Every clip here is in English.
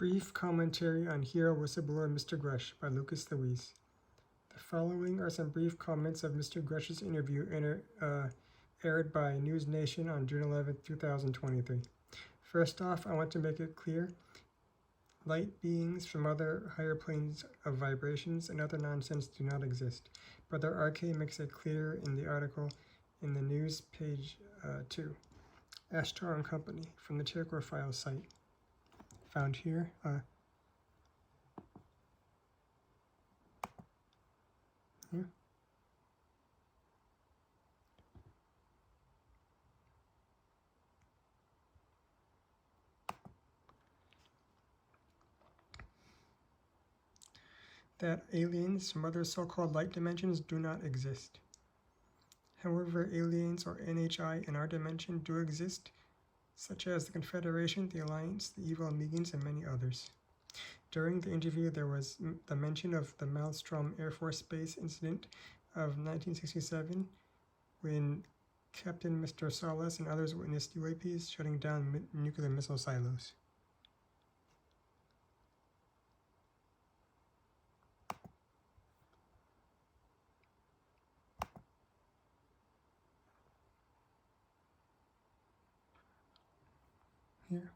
Brief commentary on hero whistleblower Mr. Grusch by Lucus Louize. The following are some brief comments of Mr. Grusch's interview aired by News Nation on June 11, 2023. First off, I want to make it clear, light beings from other higher planes of vibrations and other nonsense do not exist. Brother RK makes it clear in the article in the news page 2. Ashtar and Company from the Tirkor Files site. Found here. Here. That aliens from other so-called light dimensions do not exist. However, aliens or NHI in our dimension do exist, such as the Confederation, the Alliance, the Evil Amigans, and many others. During the interview, there was the mention of the Maelstrom Air Force Base incident of 1967, when Captain Mr. Salas and others witnessed UAPs shutting down nuclear missile silos. Here.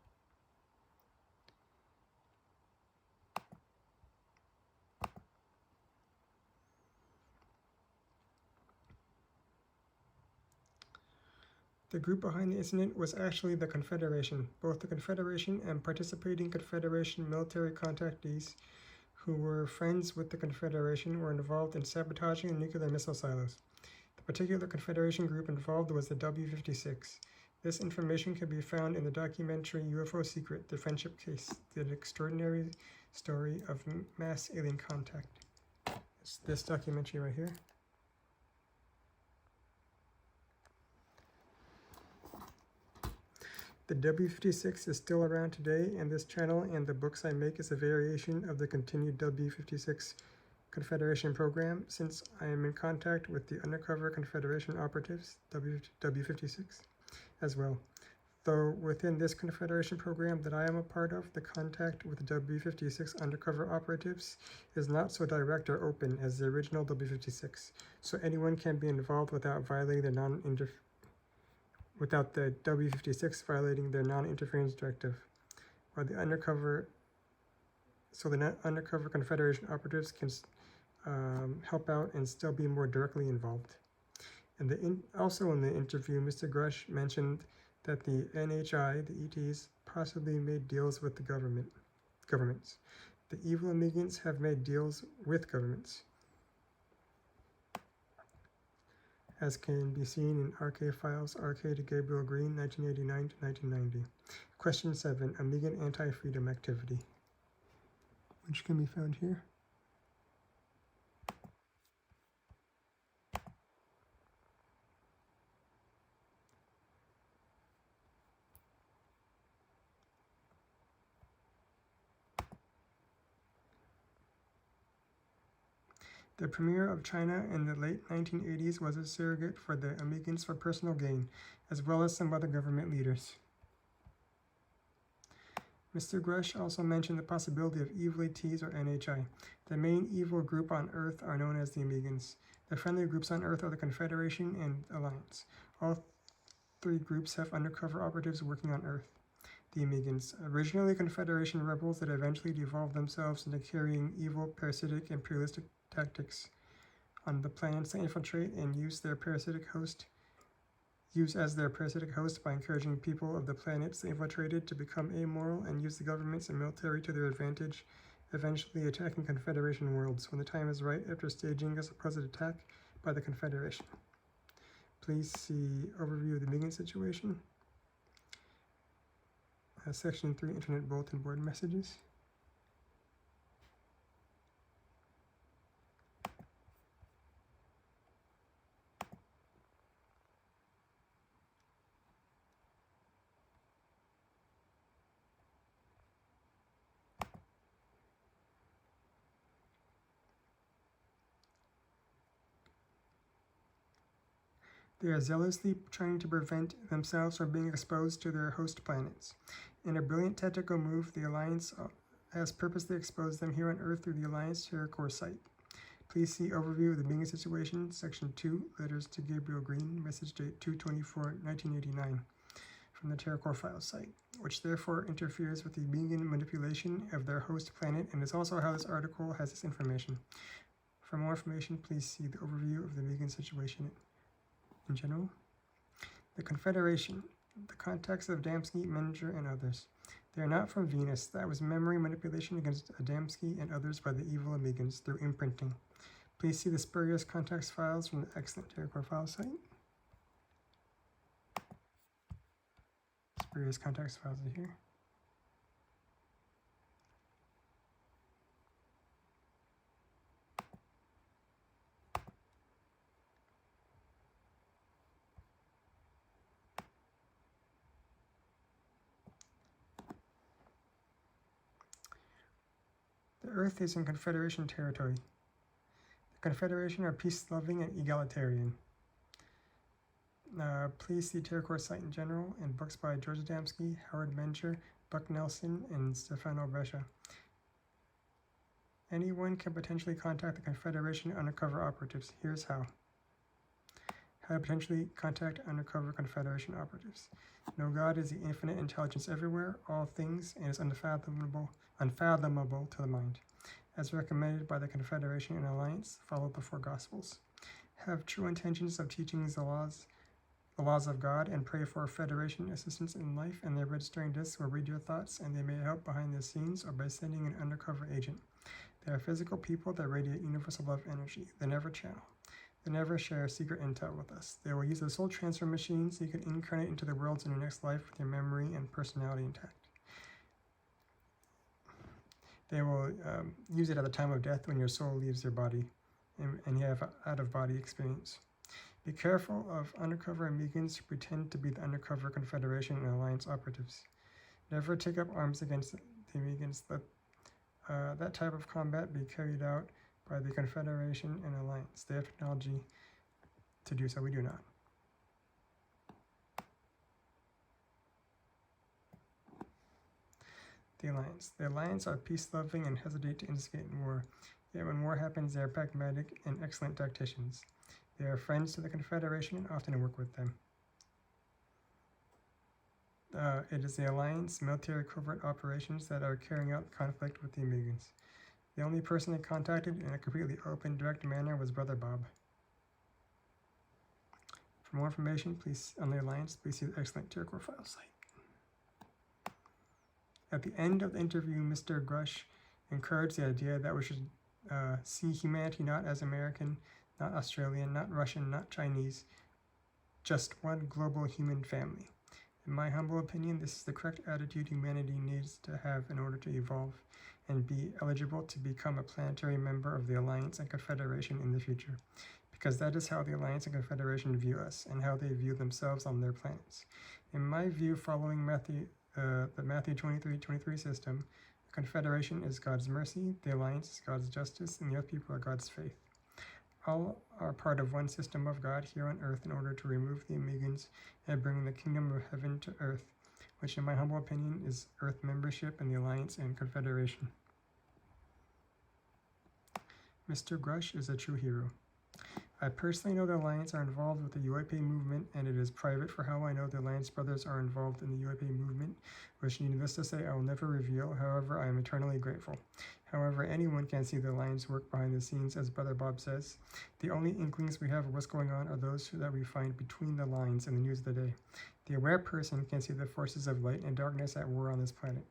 The group behind the incident was actually the Confederation. Both the Confederation and participating Confederation military contactees who were friends with the Confederation were involved in sabotaging the nuclear missile silos. The particular Confederation group involved was the W-56. This information can be found in the documentary UFO Secret, The Friendship Case, the extraordinary story of mass alien contact. It's this documentary right here. The W-56 is still around today, and this channel and the books I make is a variation of the continued W-56 Confederation program, since I am in contact with the undercover Confederation operatives, W-56, as well. Though within this Confederation program that I am a part of, the contact with the W-56 undercover operatives is not so direct or open as the original W-56, so anyone can be involved without violating the without the W-56 violating their non-interference directive, while the undercover Confederation operatives can help out and still be more directly involved. And also in the interview, Mr. Grusch mentioned that the NHI, the ETs, possibly made deals with the governments. The Evil Amigans have made deals with governments, as can be seen in RK Files, RK to Gabriel Green, 1989 to 1990. Question 7, Amigan Anti-Freedom Activity, which can be found here. The Premier of China in the late 1980s was a surrogate for the Amigans for personal gain, as well as some other government leaders. Mr. Grusch also mentioned the possibility of evil ETs or NHI. The main evil group on Earth are known as the Amigans. The friendly groups on Earth are the Confederation and Alliance. All three groups have undercover operatives working on Earth. The Amigans, originally Confederation rebels that eventually devolved themselves into carrying evil, parasitic, imperialistic tactics on the planets to infiltrate and use as their parasitic host by encouraging people of the planets they infiltrated to become amoral and use the governments and military to their advantage, eventually attacking Confederation worlds when the time is right after staging a supposed attack by the Confederation. Please see overview of the Amigan situation. Section 3, Internet Bulletin Board Messages. They are zealously trying to prevent themselves from being exposed to their host planets. In a brilliant tactical move, the Alliance has purposely exposed them here on Earth through the Alliance TerraCore site. Please see Overview of the Being Situation, Section 2, Letters to Gabriel Green, Message Date 2/24/1989, from the TerraCore file site, which therefore interferes with the being manipulation of their host planet and is also how this article has this information. For more information, please see the Overview of the Being Situation in general. The Confederation, the contacts of Adamski, Menger, and others. They are not from Venus. That was memory manipulation against Adamski and others by the evil Amigans through imprinting. Please see the spurious contacts files from the excellent TerraCore file site. Spurious contacts files are here. The Earth is in Confederation territory. The Confederation are peace-loving and egalitarian. Please see TerraCore site in general and books by George Adamski, Howard Menger, Buck Nelson, and Stefano Brescia. Anyone can potentially contact the Confederation undercover operatives. Here's how. How to potentially contact undercover Confederation operatives. No God is the infinite intelligence everywhere, all things, and is unfathomable to the mind. As recommended by the Confederation and Alliance, follow the four Gospels. Have true intentions of teaching the laws of God, and pray for Federation assistance in life, and their registering discs will read your thoughts, and they may help behind the scenes or by sending an undercover agent. They are physical people that radiate universal love energy. They never channel. They never share secret intel with us. They will use a soul transfer machine so you can incarnate into the worlds in your next life with your memory and personality intact. They will use it at the time of death when your soul leaves your body and you have an out-of-body experience. Be careful of undercover Amigans who pretend to be the undercover Confederation and Alliance operatives. Never take up arms against the Amigans. Let that type of combat be carried out by the Confederation and Alliance. They have technology to do so. We do not. The Alliance. The Alliance are peace-loving and hesitate to instigate in war. Yet when war happens, they are pragmatic and excellent tacticians. They are friends to the Confederation and often work with them. It is the Alliance military covert operations that are carrying out the conflict with the Amigans. The only person they contacted in a completely open, direct manner was Brother Bob. For more information, please on the Alliance, please see the excellent TerraCore file site. At the end of the interview, Mr. Grusch encouraged the idea that we should see humanity not as American, not Australian, not Russian, not Chinese, just one global human family. In my humble opinion, this is the correct attitude humanity needs to have in order to evolve and be eligible to become a planetary member of the Alliance and Confederation in the future, because that is how the Alliance and Confederation view us and how they view themselves on their planets. In my view, following the Matthew 23:23 system, the Confederation is God's mercy, the Alliance is God's justice, and the other people are God's faith. All are part of one system of God here on earth in order to remove the Amigans and bring the kingdom of heaven to earth, which in my humble opinion is Earth membership in the Alliance and Confederation. Mr. Grusch is a true hero. I personally know the Alliance are involved with the UAP movement, and it is private for how I know the Alliance brothers are involved in the UAP movement, which needless to say I will never reveal. However, I am eternally grateful. However, anyone can see the Alliance work behind the scenes, as Brother Bob says. The only inklings we have of what's going on are those that we find between the lines in the news of the day. The aware person can see the forces of light and darkness at war on this planet.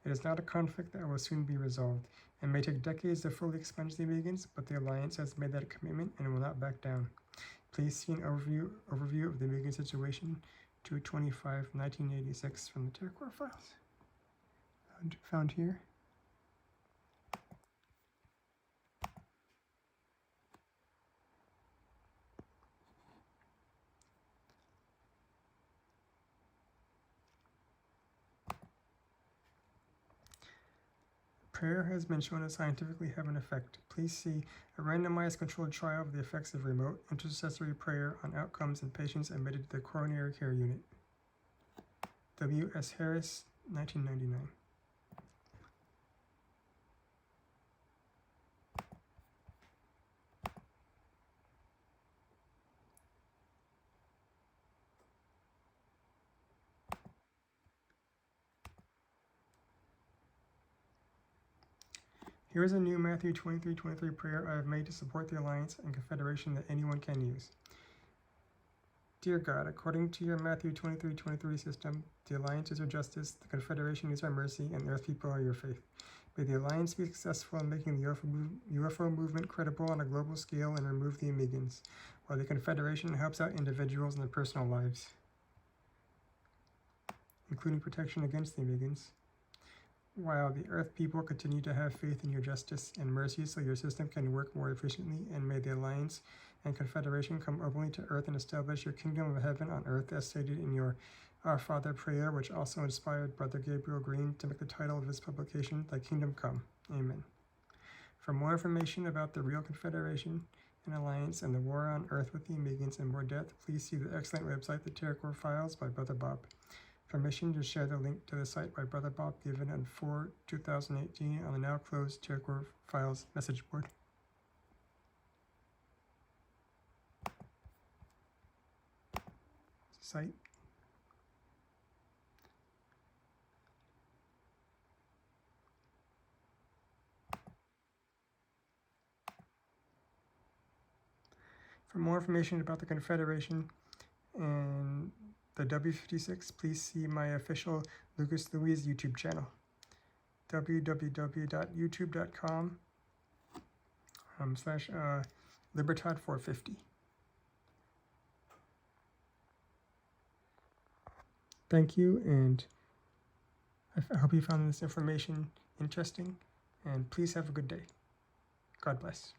It is not a conflict that will soon be resolved. It may take decades to fully expunge the Amigans, but the Alliance has made that commitment and will not back down. Please see an overview of the Amigan situation, 2/25/1986 from the TerraCore files. Found here. Prayer has been shown to scientifically have an effect. Please see a randomized controlled trial of the effects of remote intercessory prayer on outcomes in patients admitted to the coronary care unit. W.S. Harris, 1999. Here is a new Matthew 23:23 prayer I have made to support the Alliance and Confederation that anyone can use. Dear God, according to your Matthew 23:23 system, the Alliance is your justice, the Confederation is our mercy, and the Earth people are your faith. May the Alliance be successful in making the UFO movement credible on a global scale and remove the Amigans, while the Confederation helps out individuals in their personal lives, including protection against the Amigans, while the Earth people continue to have faith in your justice and mercy so your system can work more efficiently, and may the Alliance and Confederation come openly to Earth and establish your kingdom of heaven on Earth as stated in your Our Father prayer, which also inspired Brother Gabriel Green to make the title of his publication, Thy Kingdom Come. Amen. For more information about the real Confederation and Alliance and the war on Earth with the Amigans in more depth, please see the excellent website, The TerraCore Files by Brother Bob. Permission to share the link to the site by Brother Bob given on 4/2018 on the now closed TerraCore Files message board. Site. For more information about the Confederation and the W56, please see my official Lucus Louize YouTube channel, www.youtube.com/Libertad450. Thank you, and I hope you found this information interesting, and please have a good day. God bless.